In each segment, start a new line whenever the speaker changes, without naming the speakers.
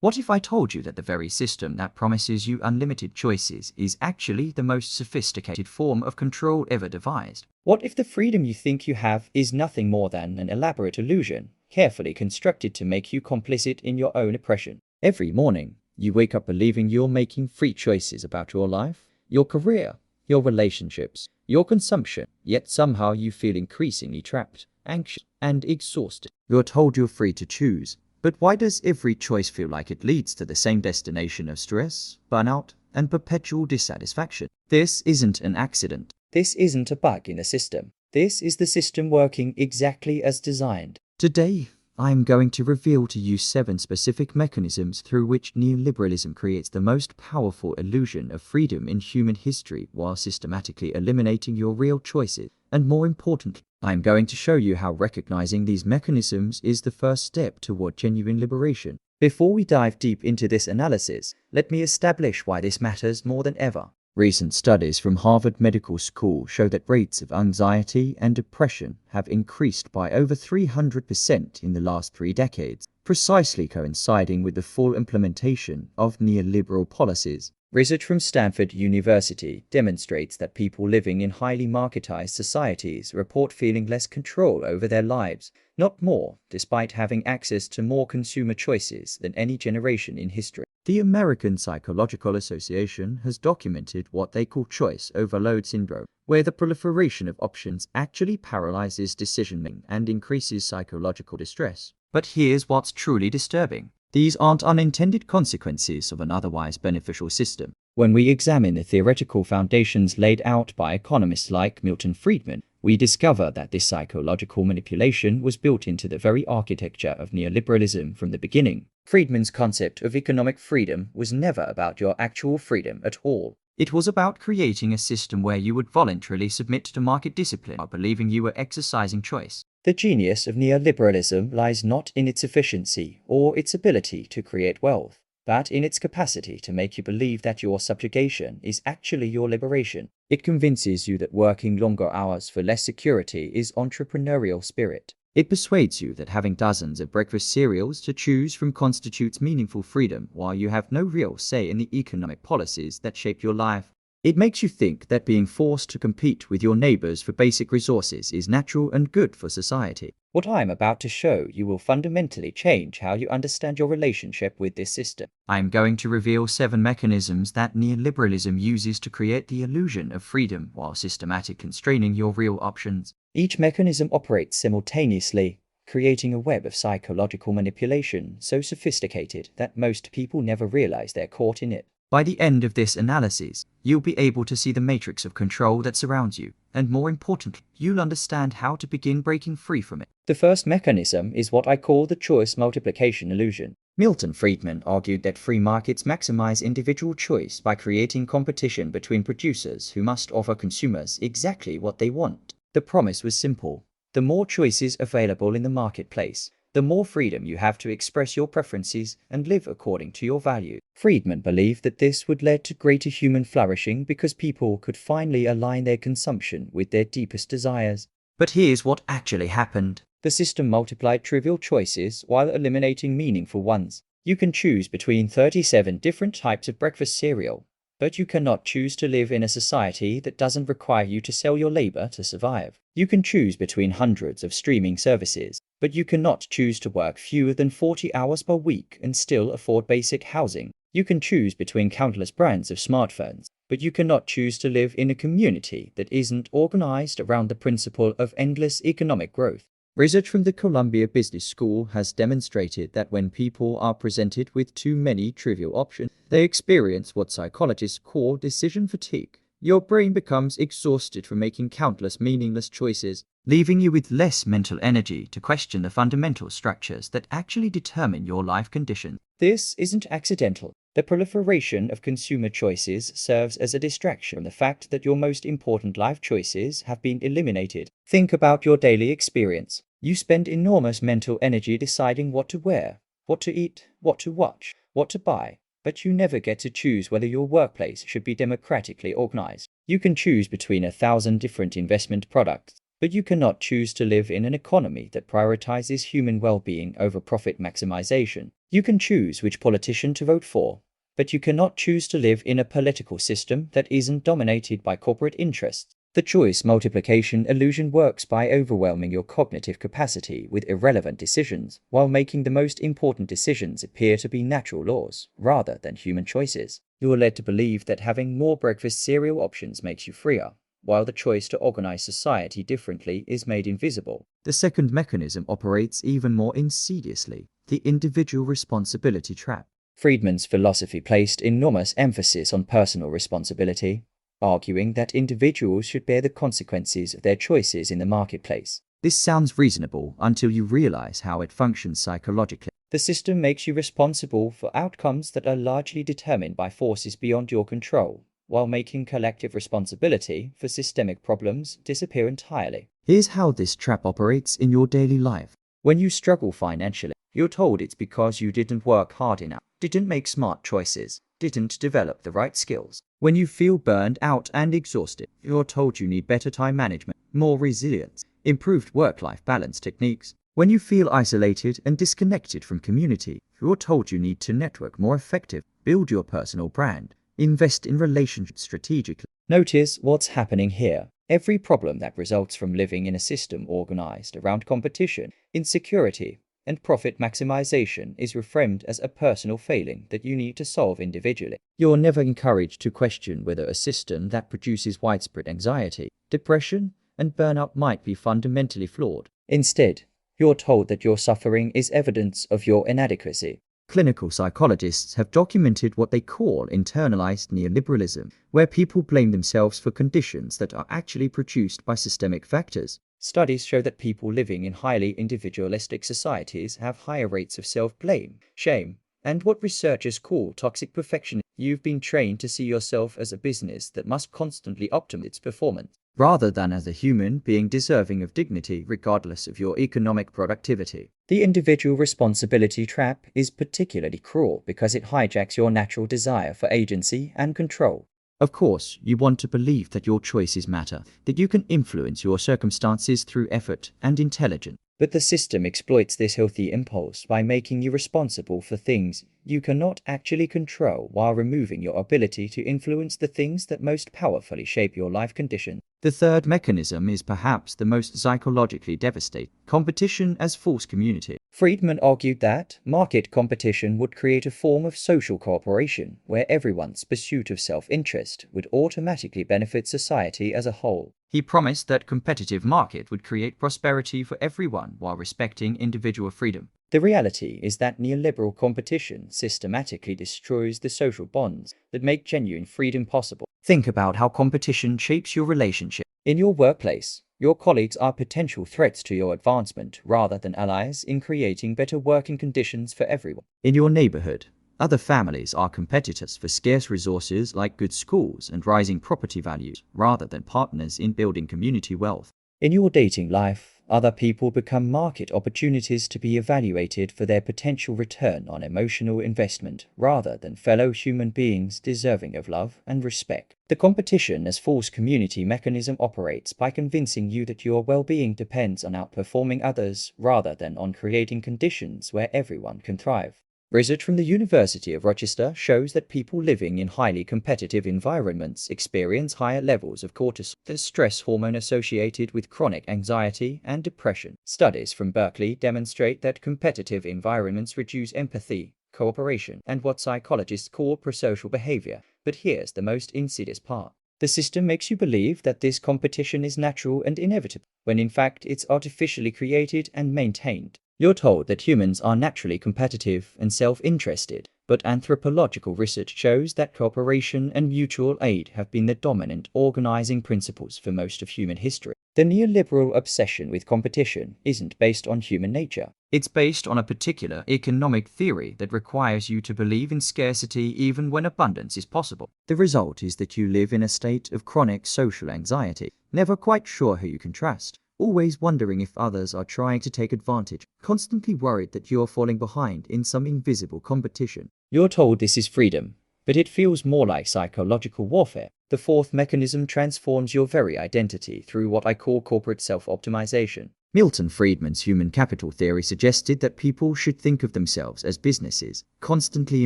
What if I told you that the very system that promises you unlimited choices is actually the most sophisticated form of control ever devised?
What if the freedom you think you have is nothing more than an elaborate illusion, carefully constructed to make you complicit in your own oppression? Every morning, you wake up believing you're making free choices about your life, your career, your relationships, your consumption, yet somehow you feel increasingly trapped, anxious, and exhausted.
You're told you're free to choose, but why does every choice feel like it leads to the same destination of stress, burnout, and perpetual dissatisfaction? This isn't an accident.
This isn't a bug in the system. This is the system working exactly as designed.
Today, I am going to reveal to you 7 specific mechanisms through which neoliberalism creates the most powerful illusion of freedom in human history while systematically eliminating your real choices. And more importantly, I am going to show you how recognizing these mechanisms is the first step toward genuine liberation. Before we dive deep into this analysis, let me establish why this matters more than ever. Recent studies from Harvard Medical School show that rates of anxiety and depression have increased by over 300% in the last 3 decades, precisely coinciding with the full implementation of neoliberal policies.
Research from Stanford University demonstrates that people living in highly marketized societies report feeling less control over their lives, not more, despite having access to more consumer choices than any generation in history.
The American Psychological Association has documented what they call choice overload syndrome, where the proliferation of options actually paralyzes decision-making and increases psychological distress. But here's what's truly disturbing. These aren't unintended consequences of an otherwise beneficial system.
When we examine the theoretical foundations laid out by economists like Milton Friedman, we discover that this psychological manipulation was built into the very architecture of neoliberalism from the beginning. Friedman's concept of economic freedom was never about your actual freedom at all.
It was about creating a system where you would voluntarily submit to market discipline while believing you were exercising choice.
The genius of neoliberalism lies not in its efficiency or its ability to create wealth, but in its capacity to make you believe that your subjugation is actually your liberation. It convinces you that working longer hours for less security is entrepreneurial spirit.
It persuades you that having dozens of breakfast cereals to choose from constitutes meaningful freedom while you have no real say in the economic policies that shape your life. It makes you think that being forced to compete with your neighbors for basic resources is natural and good for society.
What I am about to show you will fundamentally change how you understand your relationship with this system.
I am going to reveal 7 mechanisms that neoliberalism uses to create the illusion of freedom while systematically constraining your real options.
Each mechanism operates simultaneously, creating a web of psychological manipulation so sophisticated that most people never realize they're caught in it.
By the end of this analysis, you'll be able to see the matrix of control that surrounds you, and more importantly, you'll understand how to begin breaking free from it.
The first mechanism is what I call the choice multiplication illusion.
Milton Friedman argued that free markets maximize individual choice by creating competition between producers who must offer consumers exactly what they want.
The promise was simple. The more choices available in the marketplace, the more freedom you have to express your preferences and live according to your values. Friedman believed that this would lead to greater human flourishing because people could finally align their consumption with their deepest desires.
But here's what actually happened.
The system multiplied trivial choices while eliminating meaningful ones. You can choose between 37 different types of breakfast cereal, but you cannot choose to live in a society that doesn't require you to sell your labor to survive. You can choose between hundreds of streaming services, but you cannot choose to work fewer than 40 hours per week and still afford basic housing. You can choose between countless brands of smartphones, but you cannot choose to live in a community that isn't organized around the principle of endless economic growth. Research from the Columbia Business School has demonstrated that when people are presented with too many trivial options, they experience what psychologists call decision fatigue. Your brain becomes exhausted from making countless meaningless choices, leaving you with less mental energy to question the fundamental structures that actually determine your life conditions. This isn't accidental. The proliferation of consumer choices serves as a distraction from the fact that your most important life choices have been eliminated. Think about your daily experience. You spend enormous mental energy deciding what to wear, what to eat, what to watch, what to buy, but you never get to choose whether your workplace should be democratically organized. You can choose between 1,000 different investment products, but you cannot choose to live in an economy that prioritizes human well-being over profit maximization. You can choose which politician to vote for, but you cannot choose to live in a political system that isn't dominated by corporate interests. The choice multiplication illusion works by overwhelming your cognitive capacity with irrelevant decisions, while making the most important decisions appear to be natural laws, rather than human choices. You are led to believe that having more breakfast cereal options makes you freer, while the choice to organize society differently is made invisible.
The second mechanism operates even more insidiously, the individual responsibility trap.
Friedman's philosophy placed enormous emphasis on personal responsibility, arguing that individuals should bear the consequences of their choices in the marketplace.
This sounds reasonable until you realize how it functions psychologically.
The system makes you responsible for outcomes that are largely determined by forces beyond your control, while making collective responsibility for systemic problems disappear entirely.
Here's how this trap operates in your daily life.
When you struggle financially, you're told it's because you didn't work hard enough, didn't make smart choices, didn't develop the right skills.
When you feel burned out and exhausted, you're told you need better time management, more resilience, improved work-life balance techniques. When you feel isolated and disconnected from community, you're told you need to network more effectively, build your personal brand, invest in relationships strategically.
Notice what's happening here. Every problem that results from living in a system organized around competition, insecurity, and profit maximization is reframed as a personal failing that you need to solve individually. You're never encouraged to question whether a system that produces widespread anxiety, depression, and burnout might be fundamentally flawed. Instead, you're told that your suffering is evidence of your inadequacy.
Clinical psychologists have documented what they call internalized neoliberalism, where people blame themselves for conditions that are actually produced by systemic factors.
Studies show that people living in highly individualistic societies have higher rates of self-blame, shame, and what researchers call toxic perfection. You've been trained to see yourself as a business that must constantly optimize its performance,
rather than as a human being deserving of dignity regardless of your economic productivity.
The individual responsibility trap is particularly cruel because it hijacks your natural desire for agency and control.
Of course, you want to believe that your choices matter, that you can influence your circumstances through effort and intelligence.
But the system exploits this healthy impulse by making you responsible for things you cannot actually control while removing your ability to influence the things that most powerfully shape your life conditions.
The third mechanism is perhaps the most psychologically devastating: competition as false community.
Friedman argued that market competition would create a form of social cooperation where everyone's pursuit of self-interest would automatically benefit society as a whole.
He promised that competitive market would create prosperity for everyone while respecting individual freedom.
The reality is that neoliberal competition systematically destroys the social bonds that make genuine freedom possible.
Think about how competition shapes your relationship.
In your workplace, your colleagues are potential threats to your advancement rather than allies in creating better working conditions for everyone.
In your neighborhood, other families are competitors for scarce resources like good schools and rising property values, rather than partners in building community wealth.
In your dating life, other people become market opportunities to be evaluated for their potential return on emotional investment, rather than fellow human beings deserving of love and respect. The competition as false community mechanism operates by convincing you that your well-being depends on outperforming others, rather than on creating conditions where everyone can thrive. Research from the University of Rochester shows that people living in highly competitive environments experience higher levels of cortisol, the stress hormone associated with chronic anxiety and depression. Studies from Berkeley demonstrate that competitive environments reduce empathy, cooperation, and what psychologists call prosocial behavior. But here's the most insidious part. The system makes you believe that this competition is natural and inevitable, when in fact it's artificially created and maintained. You're told that humans are naturally competitive and self-interested, but anthropological research shows that cooperation and mutual aid have been the dominant organizing principles for most of human history. The neoliberal obsession with competition isn't based on human nature.
It's based on a particular economic theory that requires you to believe in scarcity even when abundance is possible. The result is that you live in a state of chronic social anxiety, never quite sure who you can trust, always wondering if others are trying to take advantage, constantly worried that you are falling behind in some invisible competition.
You're told this is freedom, but it feels more like psychological warfare. The fourth mechanism transforms your very identity through what I call corporate self-optimization.
Milton Friedman's human capital theory suggested that people should think of themselves as businesses, constantly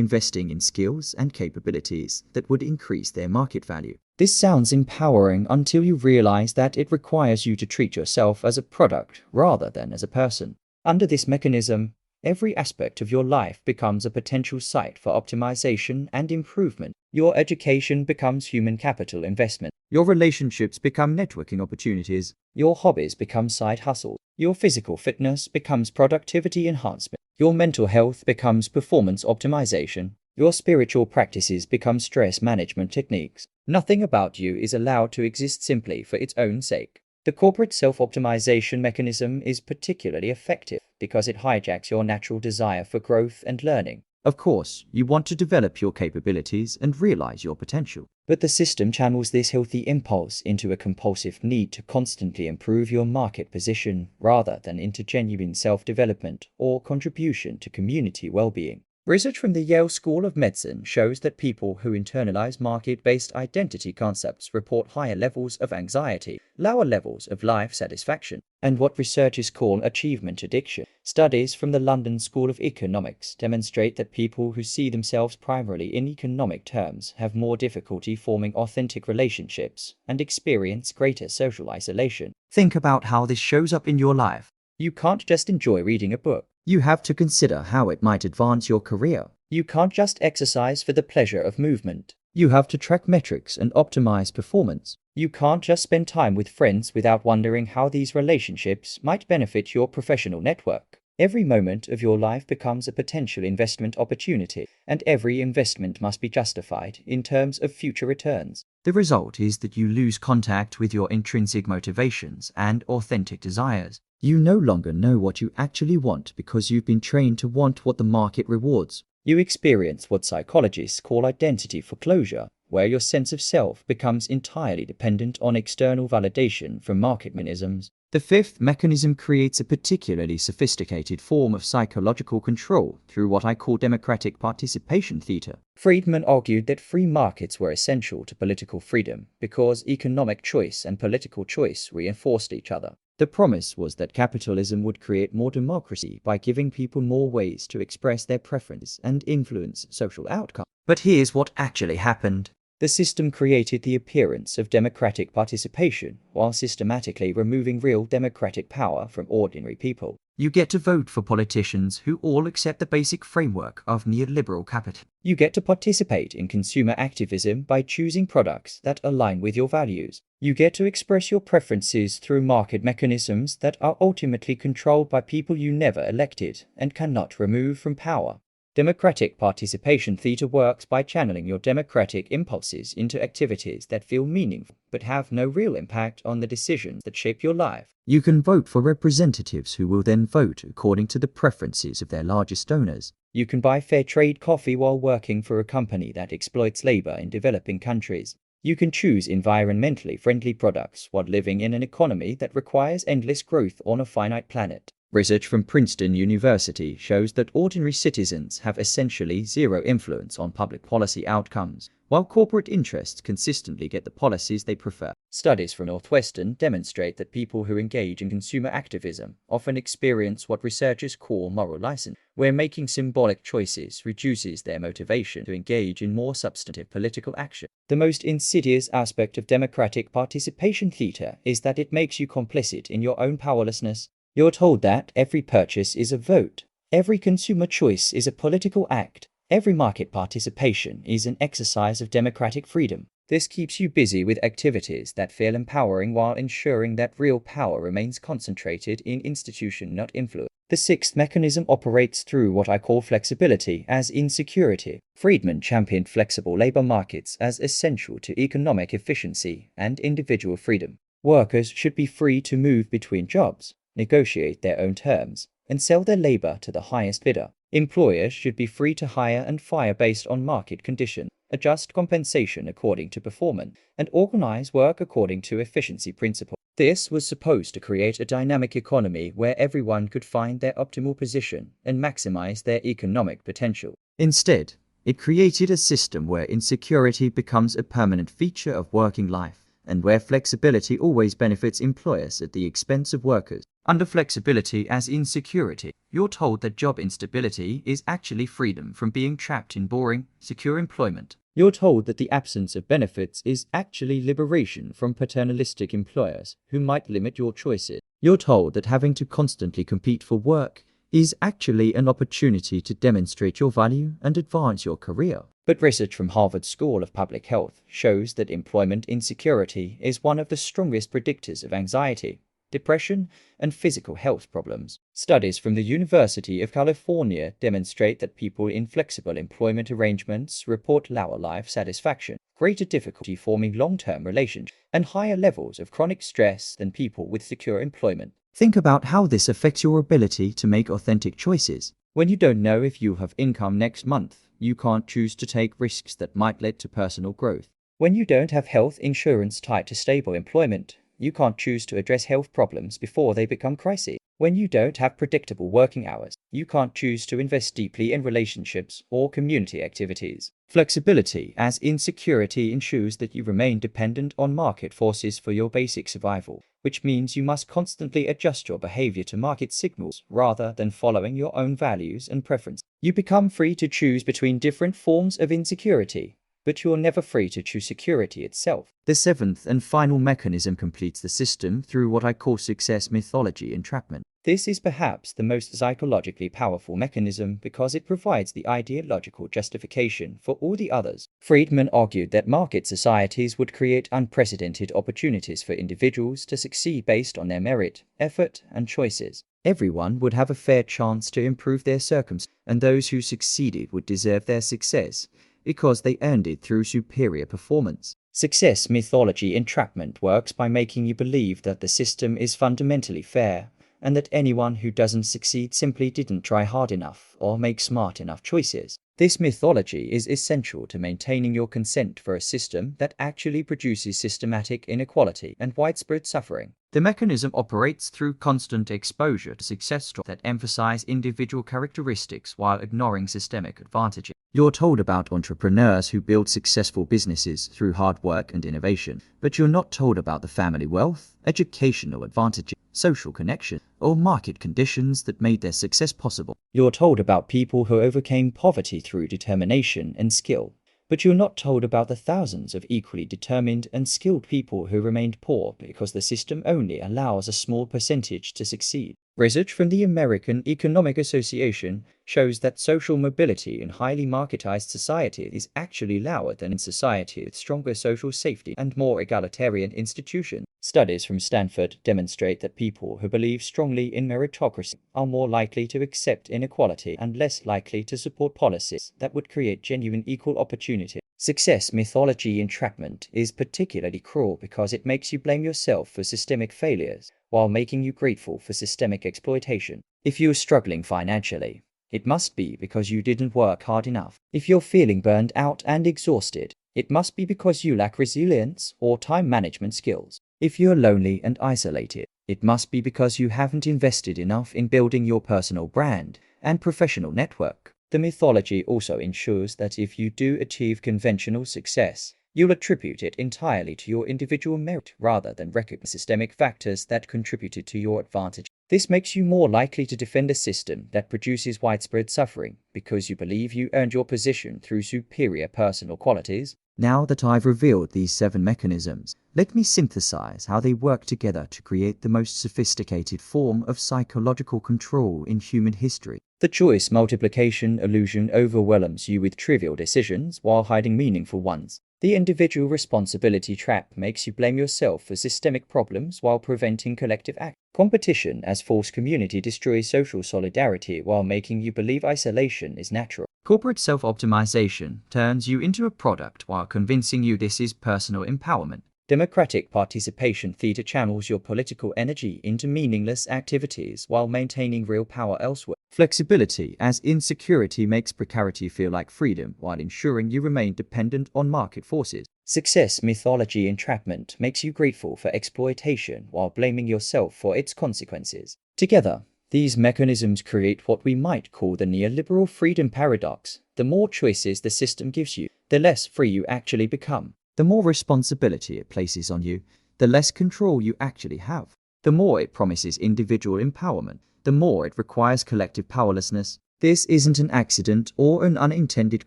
investing in skills and capabilities that would increase their market value.
This sounds empowering until you realize that it requires you to treat yourself as a product rather than as a person. Under this mechanism, every aspect of your life becomes a potential site for optimization and improvement. Your education becomes human capital investment.
Your relationships become networking opportunities.
Your hobbies become side hustles. Your physical fitness becomes productivity enhancement. Your mental health becomes performance optimization. Your spiritual practices become stress management techniques. Nothing about you is allowed to exist simply for its own sake. The corporate self-optimization mechanism is particularly effective because it hijacks your natural desire for growth and learning.
Of course, you want to develop your capabilities and realize your potential.
But the system channels this healthy impulse into a compulsive need to constantly improve your market position rather than into genuine self-development or contribution to community well-being. Research from the Yale School of Medicine shows that people who internalize market-based identity concepts report higher levels of anxiety, lower levels of life satisfaction, and what researchers call achievement addiction. Studies from the London School of Economics demonstrate that people who see themselves primarily in economic terms have more difficulty forming authentic relationships and experience greater social isolation.
Think about how this shows up in your life.
You can't just enjoy reading a book.
You have to consider how it might advance your career.
You can't just exercise for the pleasure of movement.
You have to track metrics and optimize performance.
You can't just spend time with friends without wondering how these relationships might benefit your professional network. Every moment of your life becomes a potential investment opportunity, and every investment must be justified in terms of future returns.
The result is that you lose contact with your intrinsic motivations and authentic desires. You no longer know what you actually want because you've been trained to want what the market rewards.
You experience what psychologists call identity foreclosure, where your sense of self becomes entirely dependent on external validation from market mechanisms.
The fifth mechanism creates a particularly sophisticated form of psychological control through what I call democratic participation theater.
Friedman argued that free markets were essential to political freedom because economic choice and political choice reinforced each other.
The promise was that capitalism would create more democracy by giving people more ways to express their preferences and influence social outcomes. But here's what actually happened.
The system created the appearance of democratic participation while systematically removing real democratic power from ordinary people.
You get to vote for politicians who all accept the basic framework of neoliberal capital.
You get to participate in consumer activism by choosing products that align with your values. You get to express your preferences through market mechanisms that are ultimately controlled by people you never elected and cannot remove from power. Democratic participation theater works by channeling your democratic impulses into activities that feel meaningful but have no real impact on the decisions that shape your life.
You can vote for representatives who will then vote according to the preferences of their largest donors.
You can buy fair trade coffee while working for a company that exploits labor in developing countries. You can choose environmentally friendly products while living in an economy that requires endless growth on a finite planet.
Research from Princeton University shows that ordinary citizens have essentially zero influence on public policy outcomes, while corporate interests consistently get the policies they prefer.
Studies from Northwestern demonstrate that people who engage in consumer activism often experience what researchers call moral license, where making symbolic choices reduces their motivation to engage in more substantive political action. The most insidious aspect of democratic participation theater is that it makes you complicit in your own powerlessness. You're told that every purchase is a vote, every consumer choice is a political act, every market participation is an exercise of democratic freedom. This keeps you busy with activities that feel empowering while ensuring that real power remains concentrated in institution, not influence. The sixth mechanism operates through what I call flexibility as insecurity. Friedman championed flexible labor markets as essential to economic efficiency and individual freedom. Workers should be free to move between jobs, negotiate their own terms, and sell their labor to the highest bidder. Employers should be free to hire and fire based on market conditions, adjust compensation according to performance, and organize work according to efficiency principles. This was supposed to create a dynamic economy where everyone could find their optimal position and maximize their economic potential.
Instead, It created a system where insecurity becomes a permanent feature of working life, and where flexibility always benefits employers at the expense of workers. Under flexibility as insecurity, you're told that job instability is actually freedom from being trapped in boring, secure employment. You're told that the absence of benefits is actually liberation from paternalistic employers who might limit your choices. You're told that having to constantly compete for work is actually an opportunity to demonstrate your value and advance your career. But research from Harvard School of Public Health shows that employment insecurity is one of the strongest predictors of anxiety, depression, and physical health problems. Studies from the University of California demonstrate that people in flexible employment arrangements report lower life satisfaction, greater difficulty forming long-term relationships, and higher levels of chronic stress than people with secure employment. Think about how this affects your ability to make authentic choices. When you don't know if you have income next month, you can't choose to take risks that might lead to personal growth. When you don't have health insurance tied to stable employment, you can't choose to address health problems before they become crises. When you don't have predictable working hours, you can't choose to invest deeply in relationships or community activities. Flexibility as insecurity ensures that you remain dependent on market forces for your basic survival, which means you must constantly adjust your behavior to market signals rather than following your own values and preferences. You become free to choose between different forms of insecurity, but you're never free to choose security itself. The seventh and final mechanism completes the system through what I call success mythology entrapment. This is perhaps the most psychologically powerful mechanism because it provides the ideological justification for all the others. Friedman argued that market societies would create unprecedented opportunities for individuals to succeed based on their merit, effort, and choices. Everyone would have a fair chance to improve their circumstances, and those who succeeded would deserve their success because they earned it through superior performance. Success mythology entrapment works by making you believe that the system is fundamentally fair, and that anyone who doesn't succeed simply didn't try hard enough or make smart enough choices. This mythology is essential to maintaining your consent for a system that actually produces systematic inequality and widespread suffering. The mechanism operates through constant exposure to success stories that emphasize individual characteristics while ignoring systemic advantages. You're told about entrepreneurs who build successful businesses through hard work and innovation, but you're not told about the family wealth, educational advantages, social connection, or market conditions that made their success possible. You're told about people who overcame poverty through determination and skill, but you're not told about the thousands of equally determined and skilled people who remained poor because the system only allows a small percentage to succeed. Research from the American Economic Association shows that social mobility in highly marketized society is actually lower than in society with stronger social safety and more egalitarian institutions. Studies from Stanford demonstrate that people who believe strongly in meritocracy are more likely to accept inequality and less likely to support policies that would create genuine equal opportunity. Success mythology entrapment is particularly cruel because it makes you blame yourself for systemic failures while making you grateful for systemic exploitation. If you're struggling financially, it must be because you didn't work hard enough. If you're feeling burned out and exhausted, it must be because you lack resilience or time management skills. If you're lonely and isolated, it must be because you haven't invested enough in building your personal brand and professional network. The mythology also ensures that if you do achieve conventional success, you'll attribute it entirely to your individual merit rather than recognize systemic factors that contributed to your advantage. This makes you more likely to defend a system that produces widespread suffering because you believe you earned your position through superior personal qualities. Now that I've revealed these 7 mechanisms, let me synthesize how they work together to create the most sophisticated form of psychological control in human history. The choice multiplication illusion overwhelms you with trivial decisions while hiding meaningful ones. The individual responsibility trap makes you blame yourself for systemic problems while preventing collective action. Competition as false community destroys social solidarity while making you believe isolation is natural. Corporate self-optimization turns you into a product while convincing you this is personal empowerment. Democratic participation theater channels your political energy into meaningless activities while maintaining real power elsewhere. Flexibility as insecurity makes precarity feel like freedom while ensuring you remain dependent on market forces. Success mythology entrapment makes you grateful for exploitation while blaming yourself for its consequences. Together,
These mechanisms create what we might call the neoliberal freedom paradox. The more choices the system gives you, the less free you actually become.
The more responsibility it places on you, the less control you actually have. The more it promises individual empowerment, the more it requires collective powerlessness. This isn't an accident or an unintended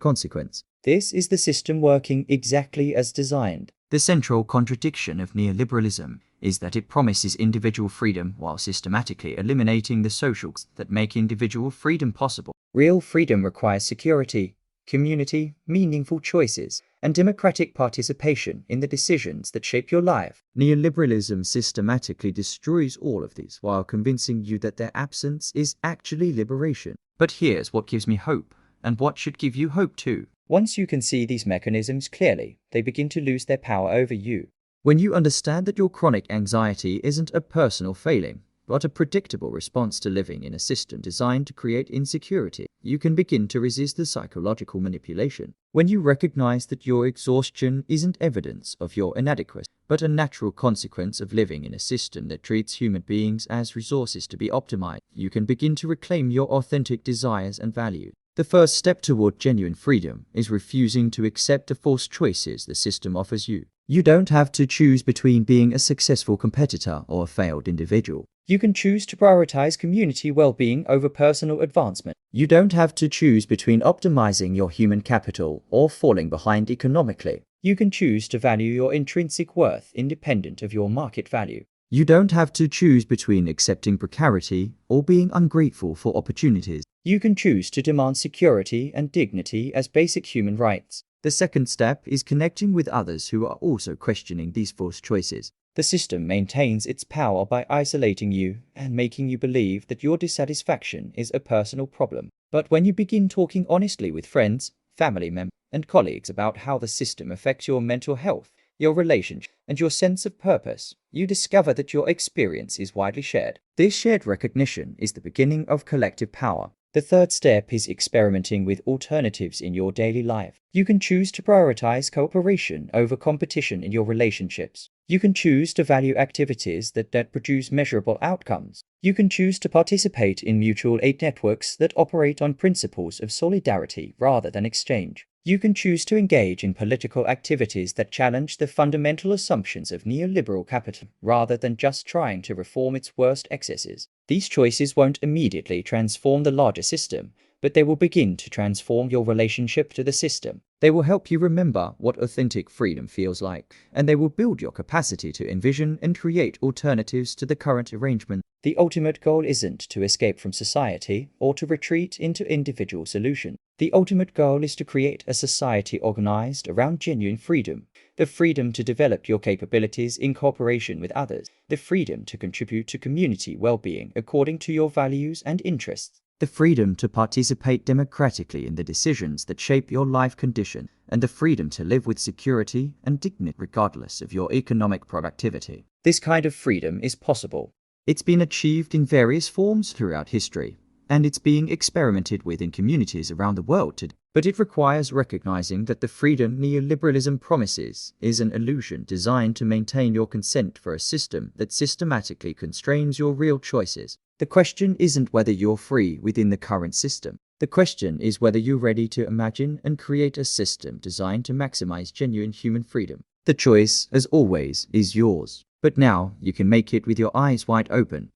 consequence.
This is the system working exactly as designed.
The central contradiction of neoliberalism is that it promises individual freedom while systematically eliminating the socials that make individual freedom possible.
Real freedom requires security, community, meaningful choices, and democratic participation in the decisions that shape your life.
Neoliberalism systematically destroys all of these while convincing you that their absence is actually liberation. But here's what gives me hope, and what should give you hope too.
Once you can see these mechanisms clearly, they begin to lose their power over you.
When you understand that your chronic anxiety isn't a personal failing, but a predictable response to living in a system designed to create insecurity, you can begin to resist the psychological manipulation. When you recognize that your exhaustion isn't evidence of your inadequacy, but a natural consequence of living in a system that treats human beings as resources to be optimized, you can begin to reclaim your authentic desires and values. The first step toward genuine freedom is refusing to accept the false choices the system offers you. You don't have to choose between being a successful competitor or a failed individual.
You can choose to prioritize community well-being over personal advancement.
You don't have to choose between optimizing your human capital or falling behind economically.
You can choose to value your intrinsic worth independent of your market value.
You don't have to choose between accepting precarity or being ungrateful for opportunities.
You can choose to demand security and dignity as basic human rights.
The second step is connecting with others who are also questioning these false choices.
The system maintains its power by isolating you and making you believe that your dissatisfaction is a personal problem. But when you begin talking honestly with friends, family members, and colleagues about how the system affects your mental health, your relationship, and your sense of purpose, you discover that your experience is widely shared. This shared recognition is the beginning of collective power. The third step is experimenting with alternatives in your daily life. You can choose to prioritize cooperation over competition in your relationships. You can choose to value activities that produce measurable outcomes. You can choose to participate in mutual aid networks that operate on principles of solidarity rather than exchange. You can choose to engage in political activities that challenge the fundamental assumptions of neoliberal capitalism rather than just trying to reform its worst excesses. These choices won't immediately transform the larger system, but they will begin to transform your relationship to the system. They will help you remember what authentic freedom feels like, and they will build your capacity to envision and create alternatives to the current arrangement. The ultimate goal isn't to escape from society or to retreat into individual solutions. The ultimate goal is to create a society organized around genuine freedom. The freedom to develop your capabilities in cooperation with others. The freedom to contribute to community well-being according to your values and interests.
The freedom to participate democratically in the decisions that shape your life condition, and the freedom to live with security and dignity regardless of your economic productivity.
This kind of freedom is possible.
It's been achieved in various forms throughout history, and it's being experimented with in communities around the world today. But it requires recognizing that the freedom neoliberalism promises is an illusion designed to maintain your consent for a system that systematically constrains your real choices. The question isn't whether you're free within the current system. The question is whether you're ready to imagine and create a system designed to maximize genuine human freedom. The choice, as always, is yours. But now you can make it with your eyes wide open.